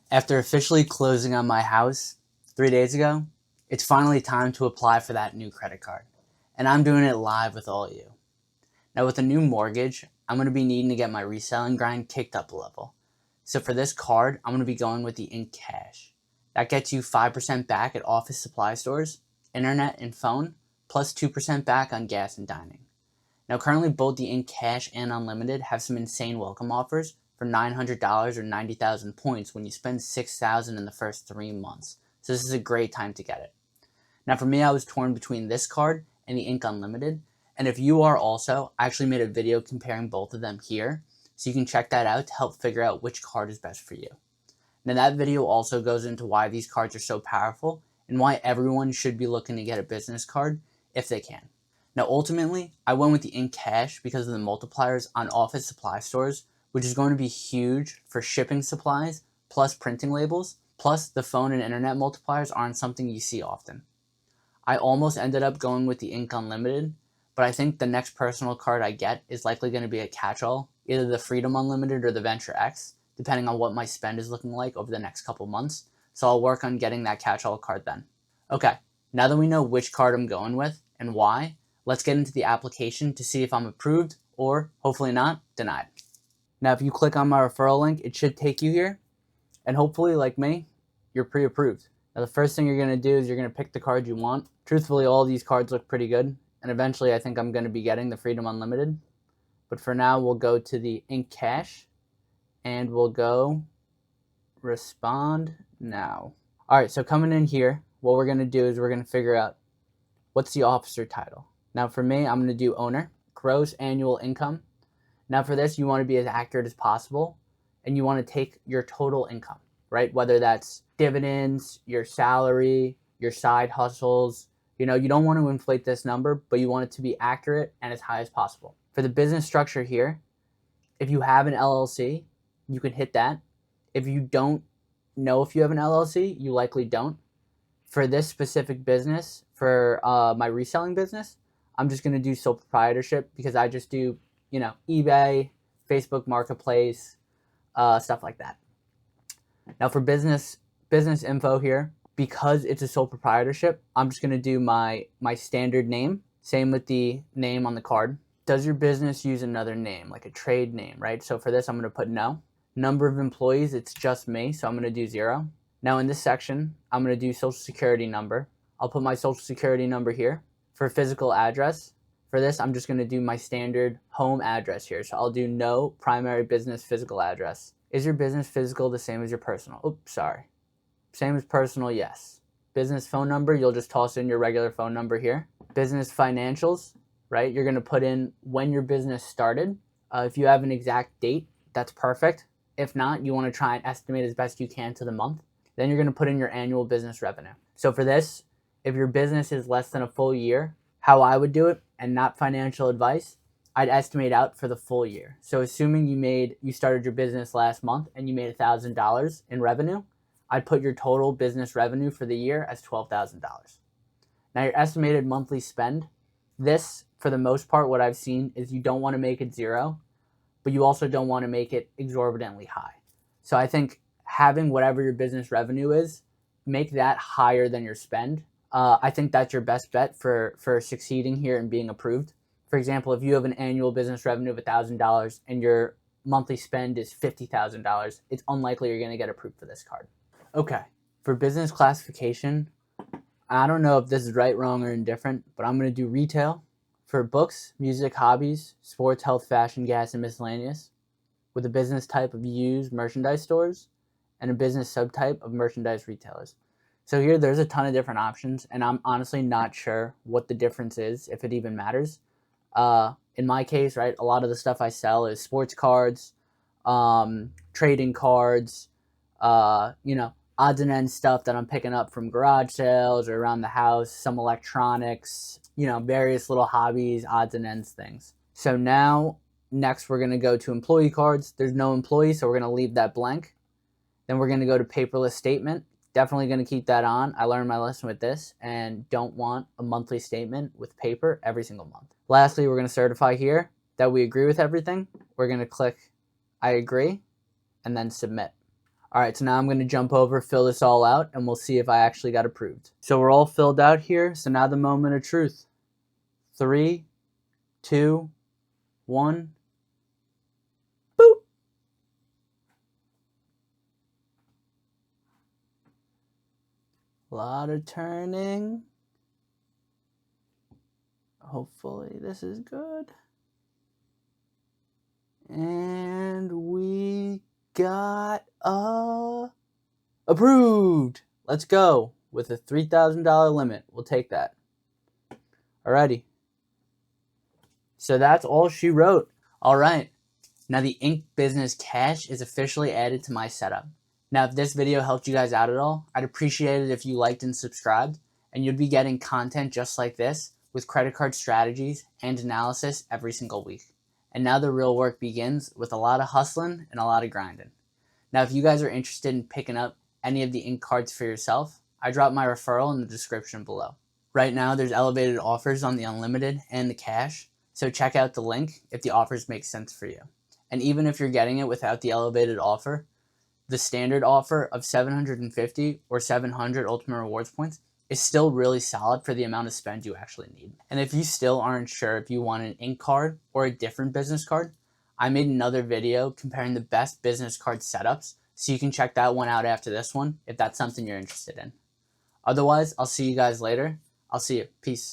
After officially closing on my house 3 days ago, it's finally time to apply for that new credit card. And I'm doing it live with all of you. Now, with a new mortgage, I'm going to be needing to get my reselling grind kicked up a level. So for this card, I'm going to be going with the Ink Cash. That gets you 5% back at office supply stores, internet and phone, plus 2% back on gas and dining. Now, currently both the Ink Cash and Unlimited have some insane welcome offers for $900 or 90,000 points when you spend $6,000 in the first 3 months. So this is a great time to get it. Now for me, I was torn between this card and the Ink Unlimited. And if you are also, I actually made a video comparing both of them here. So you can check that out to help figure out which card is best for you. Now that video also goes into why these cards are so powerful and why everyone should be looking to get a business card if they can. Now ultimately, I went with the Ink Cash because of the multipliers on office supply stores, which is going to be huge for shipping supplies, plus printing labels, plus the phone and internet multipliers aren't something you see often. I almost ended up going with the Ink Unlimited, but I think the next personal card I get is likely going to be a catch-all, either the Freedom Unlimited or the Venture X, depending on what my spend is looking like over the next couple months, so I'll work on getting that catch-all card then. Okay, now that we know which card I'm going with and why, let's get into the application to see if I'm approved or, hopefully not, denied. Now if you click on my referral link, it should take you here, and hopefully, like me, you're pre-approved. Now the first thing you're going to do is you're going to pick the card you want. Truthfully, all these cards look pretty good, and eventually I think I'm going to be getting the Freedom Unlimited. But for now, we'll go to the Ink Cash, and we'll go respond now. All right, so coming in here, what we're going to do is we're going to figure out what's the officer title. Now for me, I'm going to do owner, gross annual income. Now for this, you want to be as accurate as possible, and you want to take your total income, right? Whether that's dividends, your salary, your side hustles. You don't want to inflate this number, but you want it to be accurate and as high as possible. For the business structure here, if you have an LLC, you can hit that. If you don't know if you have an LLC, you likely don't. For this specific business, for my reselling business, I'm just going to do sole proprietorship because I just do, eBay, Facebook Marketplace, stuff like that. Now for business info here, because it's a sole proprietorship, I'm just going to do my standard name. Same with the name on the card. Does your business use another name, like a trade name, right? So for this, I'm going to put no. Number of employees, it's just me, so I'm going to do 0. Now in this section, I'm going to do social security number. I'll put my social security number here. For physical address, for this, I'm just going to do my standard home address here. So I'll do no primary business physical address. Is your business physical the same as your personal? Oops, sorry. Same as personal, yes. Business phone number, you'll just toss in your regular phone number here. Business financials, right? You're going to put in when your business started. If you have an exact date, that's perfect. If not, you want to try and estimate as best you can to the month. Then you're going to put in your annual business revenue. So for this, if your business is less than a full year, how I would do it, and not financial advice, I'd estimate out for the full year. So assuming you started your business last month and you made $1,000 in revenue, I'd put your total business revenue for the year as $12,000. Now your estimated monthly spend, this, for the most part, what I've seen is you don't want to make it 0, but you also don't want to make it exorbitantly high. So I think having whatever your business revenue is, make that higher than your spend. I think that's your best bet for succeeding here and being approved. For example, if you have an annual business revenue of $1,000 and your monthly spend is $50,000, it's unlikely you're going to get approved for this card. Okay, for business classification, I don't know if this is right, wrong, or indifferent, but I'm going to do retail for books, music, hobbies, sports, health, fashion, gas, and miscellaneous, with a business type of used merchandise stores and a business subtype of merchandise retailers. So here, there's a ton of different options, and I'm honestly not sure what the difference is, if it even matters. In my case, right, a lot of the stuff I sell is sports cards, trading cards, odds and ends stuff that I'm picking up from garage sales or around the house, some electronics, various little hobbies, odds and ends things. So now, next we're going to go to employee cards. There's no employee, so we're going to leave that blank. Then we're going to go to paperless statement. Definitely going to keep that on. I learned my lesson with this and don't want a monthly statement with paper every single month. Lastly, we're going to certify here that we agree with everything. We're going to click I agree and then submit. All right, so now I'm going to jump over, fill this all out, and we'll see if I actually got approved. So we're all filled out here. So now the moment of truth. 3, 2, 1. Boop. A lot of turning. Hopefully this is good. And we got approved. Let's go with a $3,000 limit. We'll take that. Alrighty. So that's all she wrote. All right. Now the Ink Business Cash is officially added to my setup. Now if this video helped you guys out at all, I'd appreciate it if you liked and subscribed, and you'd be getting content just like this with credit card strategies and analysis every single week. And now the real work begins with a lot of hustling and a lot of grinding. Now if you guys are interested in picking up any of the Ink cards for yourself, I dropped my referral in the description below. Right now there's elevated offers on the Unlimited and the Cash, so check out the link if the offers make sense for you. And even if you're getting it without the elevated offer, the standard offer of 750 or 700 Ultimate Rewards points is still really solid for the amount of spend you actually need. And if you still aren't sure if you want an Ink card or a different business card, I made another video comparing the best business card setups, so you can check that one out after this one if that's something you're interested in. Otherwise, I'll see you guys later. I'll see you. Peace.